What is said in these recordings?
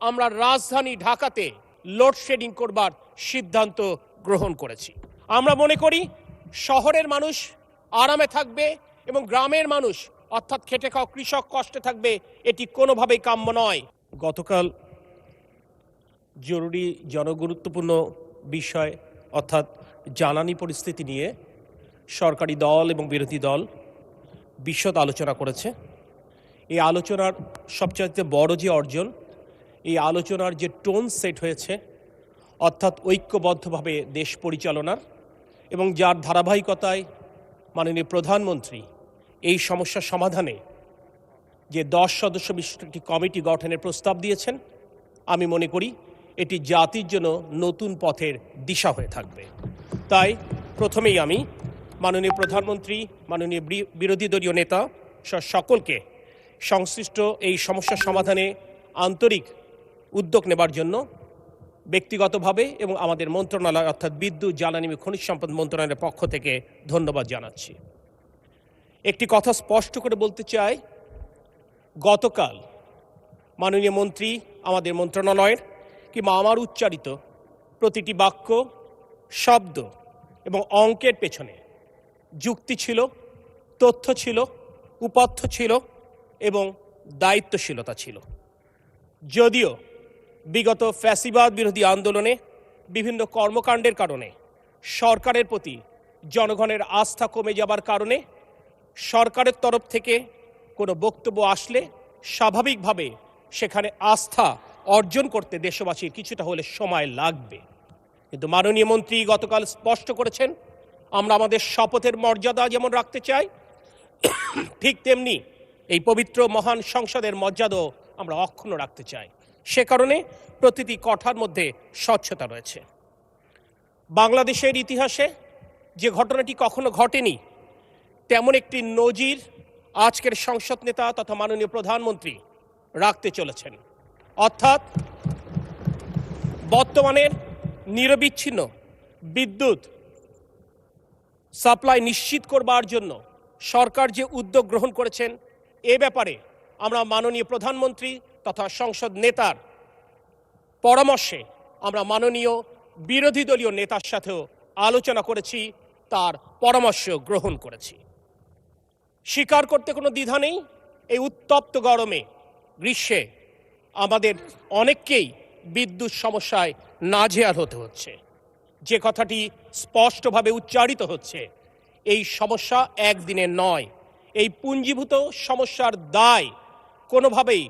আমরা রাজধানী ঢাকাতে লোডশেডিং করবার সিদ্ধান্ত গ্রহণ করেছি। আমরা মনে করি শহরের মানুষ আরামে থাকবে এবং গ্রামের মানুষ অর্থাৎ খেটে খাওয়া কৃষক কষ্টে থাকবে, এটি কোনোভাবেই কাম্য নয়। গতকাল জরুরি জনগুরুত্বপূর্ণ বিষয় অর্থাৎ জ্বালানি পরিস্থিতি নিয়ে সরকারি দল এবং বিরোধী দল বিশদ আলোচনা করেছে। এই আলোচনার সবচাইতে বড় যে অর্জন, এই আলোচনার যে টোন সেট হয়েছে অর্থাৎ ঐক্যবদ্ধভাবে দেশ পরিচালনার, এবং যার ধারাবাহিকতায় মাননীয় প্রধানমন্ত্রী এই সমস্যা সমাধানে যে 10 সদস্য বিশিষ্ট একটি কমিটি গঠনের প্রস্তাব দিয়েছেন, আমি মনে করি এটি জাতির জন্য নতুন পথের দিশা হয়ে থাকবে। তাই প্রথমেই আমি মাননীয় প্রধানমন্ত্রী, মাননীয় বিরোধী দলীয় নেতা সকলকে সংশ্লিষ্ট এই সমস্যা সমাধানে আন্তরিক উদ্যোগ নেবার জন্য ব্যক্তিগতভাবে এবং আমাদের মন্ত্রণালয় অর্থাৎ বিদ্যুৎ, জ্বালানি এবং খনিজ সম্পদ মন্ত্রণালয়ের পক্ষ থেকে ধন্যবাদ জানাচ্ছি। একটি কথা স্পষ্ট করে বলতে চাই, গতকাল মাননীয় মন্ত্রী আমাদের মন্ত্রণালয়ের কিংবা আমার উচ্চারিত প্রতিটি বাক্য, শব্দ এবং অঙ্কের পেছনে যুক্তি ছিল, তথ্য ছিল, উপাত্ত ছিল এবং দায়িত্বশীলতা ছিল। যদিও বিগত ফ্যাসিবাদ বিরোধী আন্দোলনে বিভিন্ন কর্মকাণ্ডের কারণে সরকারের প্রতি জনগণের আস্থা কমে যাবার কারণে সরকারের তরফ থেকে কোনো বক্তব্য আসলে স্বাভাবিকভাবে সেখানে আস্থা অর্জন করতে দেশবাসীর কিছুটা হলে সময় লাগবে। কিন্তু মাননীয় মন্ত্রী গতকাল স্পষ্ট করেছেন, আমরা আমাদের শপথের মর্যাদা যেমন রাখতে চাই, ঠিক তেমনি এই পবিত্র মহান সংসদের মর্যাদাও আমরা অক্ষুণ্ণ রাখতে চাই। সে কারণে প্রতিটি কথার মধ্যে স্বচ্ছতা রয়েছে। বাংলাদেশের ইতিহাসে যে ঘটনাটি কখনো ঘটেনি তেমন একটি নজির আজকের সংসদ নেতা তথা মাননীয় প্রধানমন্ত্রী রাখতে চলেছেন। অর্থাৎ বর্তমানের নিরবিচ্ছিন্ন বিদ্যুৎ সাপ্লাই নিশ্চিত করবার জন্য সরকার যে উদ্যোগ গ্রহণ করেছেন, এ ব্যাপারে আমরা মাননীয় প্রধানমন্ত্রী তথা সংসদ নেতার পরামর্শে আমরা মাননীয় বিরোধী দলীয় নেতার সাথেও আলোচনা করেছি, তার পরামর্শ গ্রহণ করেছি। স্বীকার করতে কোনো দ্বিধা নেই, এই উত্তপ্ত গরমে গ্রীষ্মে আমাদের অনেককেই বিদ্যুৎ সমস্যায় নাজেহাল হতে হচ্ছে। যে কথাটি স্পষ্টভাবে উচ্চারিত হচ্ছে, এই সমস্যা একদিনের নয়। এই পুঞ্জীভূত সমস্যার দায় কোনোভাবেই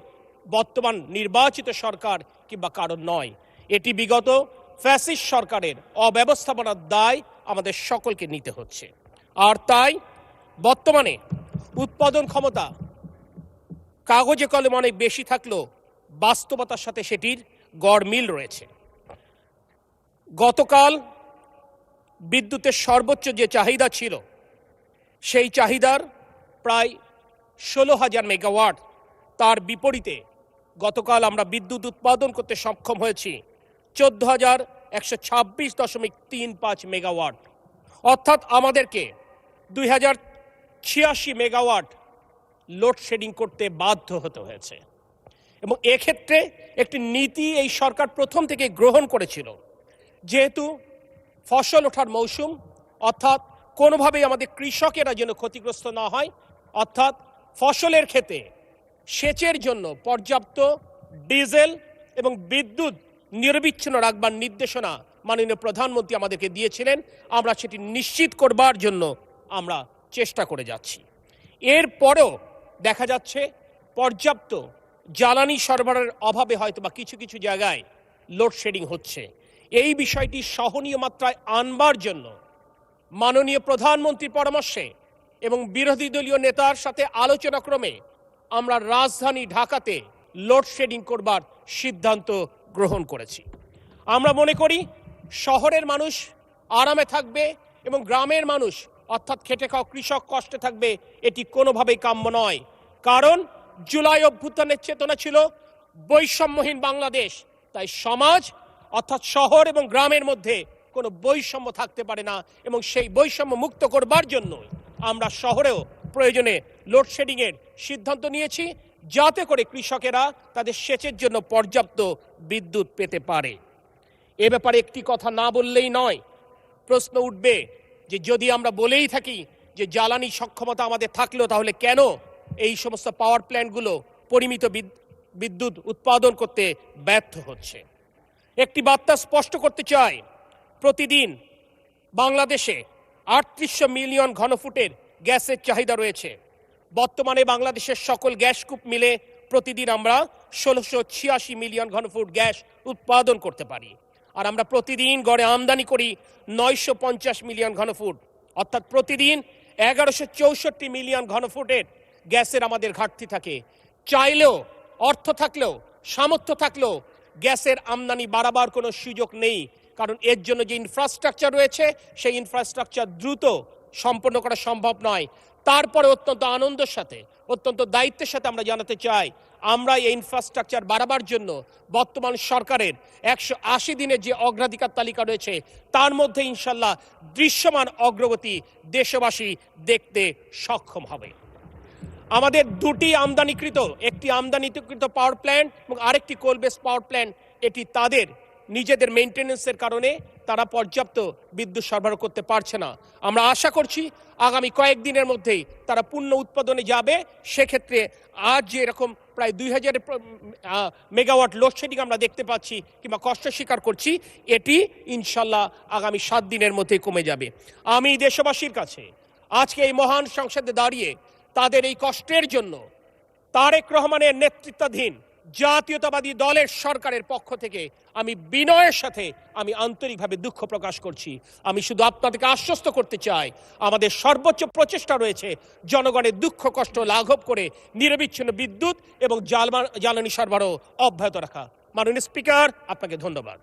বর্তমান নির্বাচিত সরকার কিংবা কারণ নয়, এটি বিগত ফ্যাসিস্ট সরকারের অব্যবস্থাপনার দায় আমাদের সকলকে নিতে হচ্ছে। আর তাই বর্তমানে উৎপাদন ক্ষমতা কাগজে কলমে অনেক বেশি থাকলেও বাস্তবতার সাথে সেটির গড়মিল রয়েছে। গতকাল বিদ্যুতের সর্বোচ্চ যে চাহিদা ছিল, সেই চাহিদার প্রায় 16,000 মেগাওয়াট, তার বিপরীতে গতকাল আমরা বিদ্যুৎ উৎপাদন করতে সক্ষম হয়েছি 14,126.35 মেগাওয়াট। অর্থাৎ আমাদেরকে 2086 মেগাওয়াট লোডশেডিং করতে বাধ্য হতে হয়েছে। এবং এক্ষেত্রে একটি নীতি এই সরকার প্রথম থেকে গ্রহণ করেছিল, যেহেতু ফসল ওঠার মৌসুম, অর্থাৎ কোনোভাবেই আমাদের কৃষকেরা যেন ক্ষতিগ্রস্ত না হয়, অর্থাৎ ফসলের ক্ষেতে সেচের জন্য পর্যাপ্ত ডিজেল এবং বিদ্যুৎ নিরবিচ্ছিন্ন রাখবার নির্দেশনা মাননীয় প্রধানমন্ত্রী আমাদেরকে দিয়েছিলেন। আমরা সেটি নিশ্চিত করবার জন্য আমরা চেষ্টা করে যাচ্ছি। এরপরেও দেখা যাচ্ছে পর্যাপ্ত জ্বালানি সরবরাহের অভাবে হয়তো বা কিছু কিছু জায়গায় লোডশেডিং হচ্ছে। এই বিষয়টি সহনীয় মাত্রায় আনবার জন্য মাননীয় প্রধানমন্ত্রীর পরামর্শে এবং বিরোধী দলীয় নেতার সাথে আলোচনা ক্রমে আমরা রাজধানী ঢাকাতে লোডশেডিং করবার সিদ্ধান্ত গ্রহণ করেছি। আমরা মনে করি শহরের মানুষ আরামে থাকবে এবং গ্রামের মানুষ অর্থাৎ খেটে খাওয়া কৃষক কষ্টে থাকবে, এটি কোনোভাবেই কাম্য নয়। কারণ জুলাই অভ্যুত্থানের চেতনা ছিল বৈষম্যহীন বাংলাদেশ। তাই সমাজ অর্থাৎ শহর এবং গ্রামের মধ্যে কোনো বৈষম্য থাকতে পারে না, এবং সেই বৈষম্য মুক্ত করবার জন্য আমরা শহরেও প্রয়োজনে লোডশেডিংয়ের সিদ্ধান্ত নিয়েছি যাতে করে কৃষকেরা তাদের সেচের জন্য পর্যাপ্ত বিদ্যুৎ পেতে পারে। এ ব্যাপারে একটি কথা না বললেই নয়। প্রশ্ন উঠবে যে যদি আমরা বলেই থাকি যে জ্বালানি সক্ষমতা আমাদের থাকলেও তাহলে কেন এই সমস্ত পাওয়ার প্ল্যান্টগুলো পরিমিত বিদ্যুৎ উৎপাদন করতে ব্যর্থ হচ্ছে। একটি বার্তা স্পষ্ট করতে চাই, প্রতিদিন বাংলাদেশে ৩৮০০ মিলিয়ন ঘনফুটের গ্যাসের চাহিদা রয়েছে। বর্তমানে বাংলাদেশের সকল গ্যাসকূপ মিলে প্রতিদিন আমরা ১৬৮৬ মিলিয়ন ঘনফুট গ্যাস উৎপাদন করতে পারি। আর আমরা প্রতিদিন গড়ে আমদানি করি ৯৫০ মিলিয়ন ঘনফুট, অর্থাৎ প্রতিদিন ১১৬৪ মিলিয়ন ঘনফুটের গ্যাসের আমাদের ঘাটতি থাকে। চাইলেও, অর্থ থাকলেও, সামর্থ্য থাকলেও গ্যাসের আমদানি বাড়াবার কোনো সুযোগ নেই, কারণ এর জন্য যে ইনফ্রাস্ট্রাকচার রয়েছে সেই ইনফ্রাস্ট্রাকচার দ্রুত সম্পন্ন করা সম্ভব নয়। তারপরে অত্যন্ত আনন্দের সাথে, অত্যন্ত দায়িত্বের সাথে আমরা জানাতে চাই, আমরা এই ইনফ্রাস্ট্রাকচার বাড়াবার জন্য বর্তমান সরকারের ১৮০ দিনের যে অগ্রাধিকার তালিকা রয়েছে তার মধ্যে ইনশাল্লাহ দৃশ্যমান অগ্রগতি দেশবাসী দেখতে সক্ষম হবে। আমাদের দুটি আমদানিকৃত, একটি আমদানিকৃত পাওয়ার প্ল্যান্ট এবং আরেকটি কোল বেস পাওয়ার প্ল্যান্ট, এটি তাদের নিজেদের মেনটেন্যান্সের কারণে তারা পর্যাপ্ত বিদ্যুৎ সরবরাহ করতে পারছে না। আমরা আশা করছি আগামী কয়েকদিনের মধ্যেই তারা পূর্ণ উৎপাদনে যাবে। সেক্ষেত্রে আজ যে এরকম প্রায় ২০০০ মেগাওয়াট লোডশেডিং আমরা দেখতে পাচ্ছি কিংবা কষ্ট স্বীকার করছি, এটি ইনশাল্লাহ আগামী ৭ দিনের মধ্যেই কমে যাবে। আমি দেশবাসীর কাছে আজকে এই মহান সংসদে দাঁড়িয়ে তাদের এই কষ্টের জন্য তারেক রহমানের নেতৃত্বাধীন জাতীয়তাবাদী দলের সরকারের পক্ষ থেকে আমি বিনয়ের সাথে আমি আন্তরিকভাবে দুঃখ প্রকাশ করছি। আমি শুধু আপনাদেরকে আশ্বস্ত করতে চাই, আমাদের সর্বোচ্চ প্রচেষ্টা রয়েছে জনগণের দুঃখ কষ্ট লাঘব করে নিরবিচ্ছিন্ন বিদ্যুৎ এবং জ্বালানি সরবরাহ অব্যাহত রাখা। মাননীয় স্পিকার, আপনাকে ধন্যবাদ।